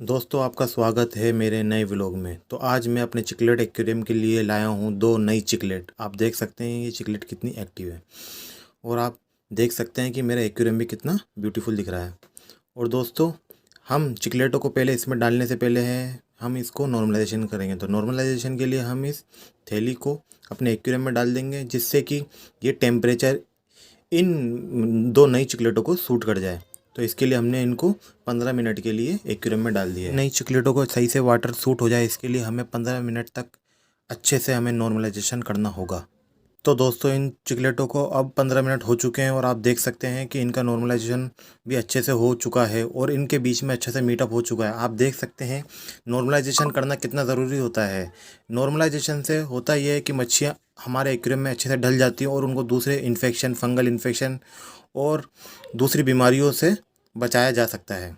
दोस्तों, आपका स्वागत है मेरे नए व्लॉग में। तो आज मैं अपने चिकलेट एक्वेरियम के लिए लाया हूँ दो नई चिकलेट। आप देख सकते हैं ये चिकलेट कितनी एक्टिव है और आप देख सकते हैं कि मेरा एक्वेरियम भी कितना ब्यूटीफुल दिख रहा है। और दोस्तों, हम चिकलेटों को पहले इसमें डालने से पहले है हम इसको नॉर्मलाइजेशन करेंगे। तो नॉर्मलाइजेशन के लिए हम इस थैली को अपने एक्वेरियम में डाल देंगे, जिससे कि ये टेम्परेचर इन दो नई चिकलेटों को सूट कर जाए। तो इसके लिए हमने इनको 15 मिनट के लिए एक्वेरियम में डाल दिया है। नई चिकलेटों को सही से वाटर सूट हो जाए, इसके लिए हमें 15 मिनट तक अच्छे से हमें नॉर्मलाइजेशन करना होगा। तो दोस्तों, इन चिकलेटों को अब 15 मिनट हो चुके हैं और आप देख सकते हैं कि इनका नॉर्मलाइजेशन भी अच्छे से हो चुका है और इनके बीच में अच्छे से मीटअप हो चुका है। आप देख सकते हैं नॉर्मलाइजेशन करना कितना ज़रूरी होता है। नॉर्मलाइजेशन से होता यह है कि मच्छियाँ हमारे एक्वेरियम में अच्छे से ढल जाती हैं और उनको दूसरे इन्फेक्शन, फंगल इन्फेक्शन और दूसरी बीमारियों से बचाया जा सकता है।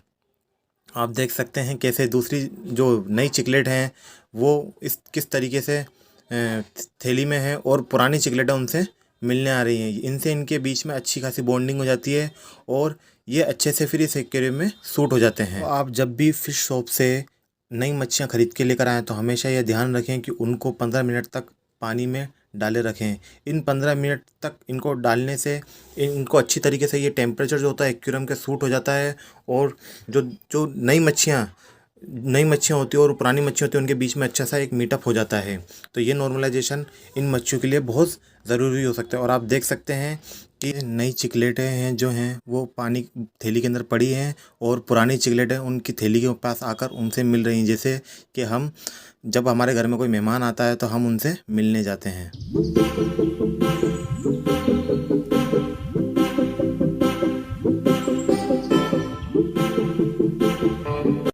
आप देख सकते हैं कैसे दूसरी जो नई चिकलेट हैं वो इस किस तरीके से थैली में है और पुरानी चिकलेटें उनसे मिलने आ रही हैं। इनसे इनके बीच में अच्छी खासी बॉन्डिंग हो जाती है और ये अच्छे से फिर इस एक्वेरियम में सूट हो जाते हैं। तो आप जब भी फिश शॉप से नई मच्छियाँ खरीद के लेकर आएँ तो हमेशा यह ध्यान रखें कि उनको 15 मिनट तक पानी में डाले रखें। इन 15 मिनट तक इनको डालने से इनको अच्छी तरीके से ये टेम्परेचर जो होता है एक्वेरियम के सूट हो जाता है और जो जो नई मच्छियाँ होती है और पुरानी मच्छियाँ होती है उनके बीच में अच्छा सा एक मीटअप हो जाता है। तो ये नॉर्मलाइजेशन इन मच्छियों के लिए बहुत ज़रूरी हो सकता है। और आप देख सकते हैं कि नई चिकलेटें हैं जो हैं वो पानी थैली के अंदर पड़ी हैं और पुरानी चिकलेटें उनकी थैली के पास आकर उनसे मिल रही हैं, जैसे कि हम जब हमारे घर में कोई मेहमान आता है तो हम उनसे मिलने जाते हैं।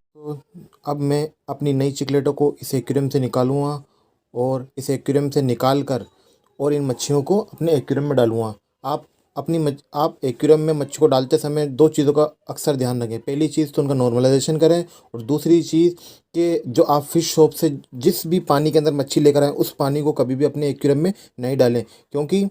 तो अब मैं अपनी नई चिकलेटों को इस एक्वेरियम से निकालूंगा और इस एक्वेरियम से निकाल कर और इन मच्छियों को अपने एक्वेरियम में डालूंगा। आप एक्वेरियम में मच्छी को डालते समय दो चीज़ों का अक्सर ध्यान रखें। पहली चीज़ तो उनका नॉर्मलाइजेशन करें और दूसरी चीज़ कि जो आप फिश शॉप से जिस भी पानी के अंदर मच्छी लेकर आएँ उस पानी को कभी भी अपने एक्वेरियम में नहीं डालें। क्योंकि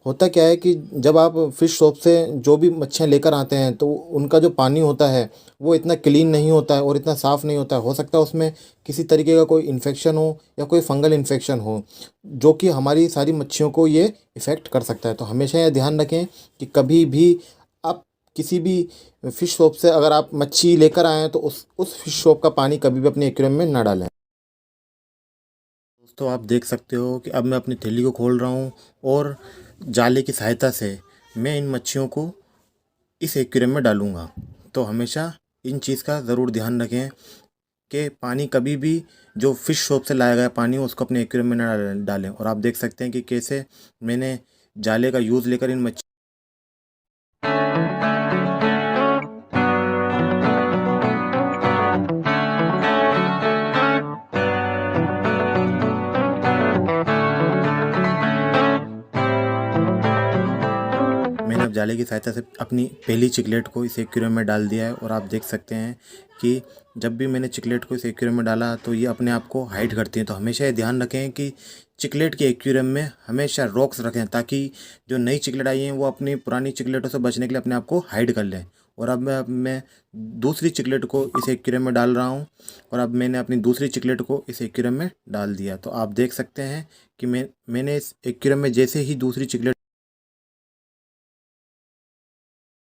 होता क्या है कि जब आप फिश शॉप से जो भी मच्छियाँ लेकर आते हैं तो उनका जो पानी होता है वो इतना क्लीन नहीं होता है और इतना साफ़ नहीं होता है। हो सकता है उसमें किसी तरीके का कोई इन्फेक्शन हो या कोई फंगल इन्फेक्शन हो, जो कि हमारी सारी मच्छियों को ये इफ़ेक्ट कर सकता है। तो हमेशा यह ध्यान रखें कि कभी भी आप किसी भी फ़िश शॉप से अगर आप मच्छी लेकर आएँ हैं तो उस फ़िश शॉप का पानी कभी भी अपने एक्वेरियम में ना डालें। दोस्तों, आप देख सकते हो कि अब मैं अपनी थैली को खोल रहा हूँ और जाले की सहायता से मैं इन मच्छियों को इस एक्वेरियम में डालूँगा। तो हमेशा इन चीज़ का ज़रूर ध्यान रखें कि पानी कभी भी जो फ़िश शॉप से लाया गया पानी हो उसको अपने एक्वेरियम में ना डालें। और आप देख सकते हैं कि कैसे मैंने जाले का यूज़ लेकर इन मच्छी मैंने अब जाले की सहायता से अपनी पहली चिकलेट को इस एक्वेरियम में डाल दिया है। और आप देख सकते हैं कि जब भी मैंने चिकलेट को इस एक्वेरियम में डाला तो ये अपने आप को हाइड करती हैं। तो हमेशा ये ध्यान रखें कि चिकलेट के एक्वेरियम में हमेशा रॉक्स रखें, ताकि जो नई चिकलेट आई हैं वो अपनी पुरानी चिकलेटों से बचने के लिए अपने आप को हाइड कर लें। और अब मैं दूसरी चिकलेट को इस एक्वेरियम में डाल रहा हूँ और अब मैंने अपनी दूसरी चिकलेट को इस एक्वेरियम में डाल दिया। तो आप देख सकते हैं कि मैंने इस एक्वेरियम में जैसे ही दूसरी चिकलेट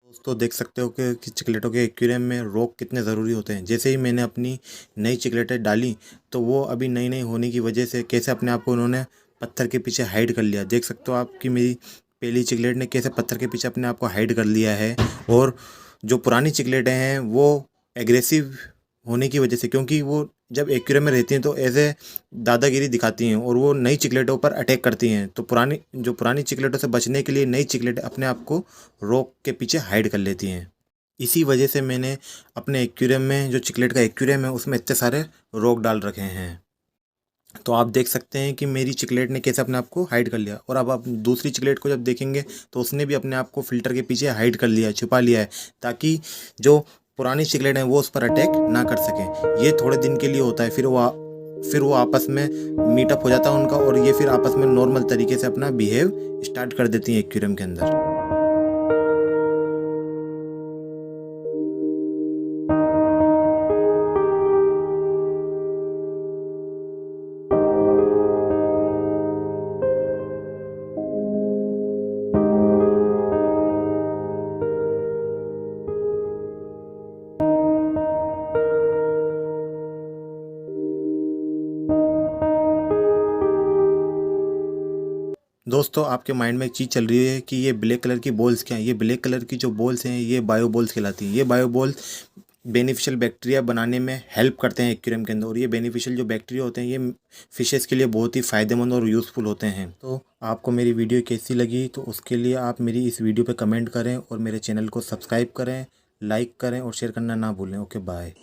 दोस्तों देख सकते हो कि चिकलेटों के एक्वेरियम में रॉक कितने ज़रूरी होते हैं। जैसे ही मैंने अपनी नई चिकलेटें डाली तो वो अभी नई नई होने की वजह से कैसे अपने आप को उन्होंने पत्थर के पीछे हाइड कर लिया। देख सकते हो आप कि मेरी पहली चिकलेट ने कैसे पत्थर के पीछे अपने आप को हाइड कर लिया है। और जो पुरानी चिकलेटें हैं वो एग्रेसिव होने की वजह से, क्योंकि वो जब एक्वेरियम में रहती हैं तो ऐसे दादागिरी दिखाती हैं और वो नई चिकलेटों पर अटैक करती हैं। तो पुरानी चिकलेटों से बचने के लिए नई चिकलेटें अपने आप को रॉक के पीछे हाइड कर लेती हैं। इसी वजह से मैंने अपने एक्वेरियम में जो चिकलेट का एक्वेरियम है उसमें इतने सारे रॉक डाल रखे हैं। तो आप देख सकते हैं कि मेरी चिकलेट ने कैसे अपने आप को हाइड कर लिया। और अब आप दूसरी चिकलेट को जब देखेंगे तो उसने भी अपने आप को फ़िल्टर के पीछे हाइड कर लिया है, छुपा लिया है, ताकि जो पुरानी चिकलेट है वो उस पर अटैक ना कर सकें। ये थोड़े दिन के लिए होता है, फिर वो आपस में मीटअप हो जाता है उनका और ये फिर आपस में नॉर्मल तरीके से अपना बिहेव स्टार्ट कर देती हैं एक्वेरियम के अंदर। दोस्तों आपके माइंड में एक चीज़ चल रही है कि ये ब्लैक कलर की बॉल्स क्या हैं। ये ब्लैक कलर की जो बॉल्स हैं ये बायो बॉल्स कहलाती हैं। ये बायो बॉल्स बेनिफिशियल बैक्टीरिया बनाने में हेल्प करते हैं एक्वेरियम के अंदर, और ये बेनिफिशियल जो बैक्टीरिया होते हैं ये फिशेस के लिए बहुत ही फ़ायदेमंद और यूज़फुल होते हैं। तो आपको मेरी वीडियो कैसी लगी तो उसके लिए आप मेरी इस वीडियो पे कमेंट करें और मेरे चैनल को सब्सक्राइब करें, लाइक करें और शेयर करना ना भूलें। Okay bye.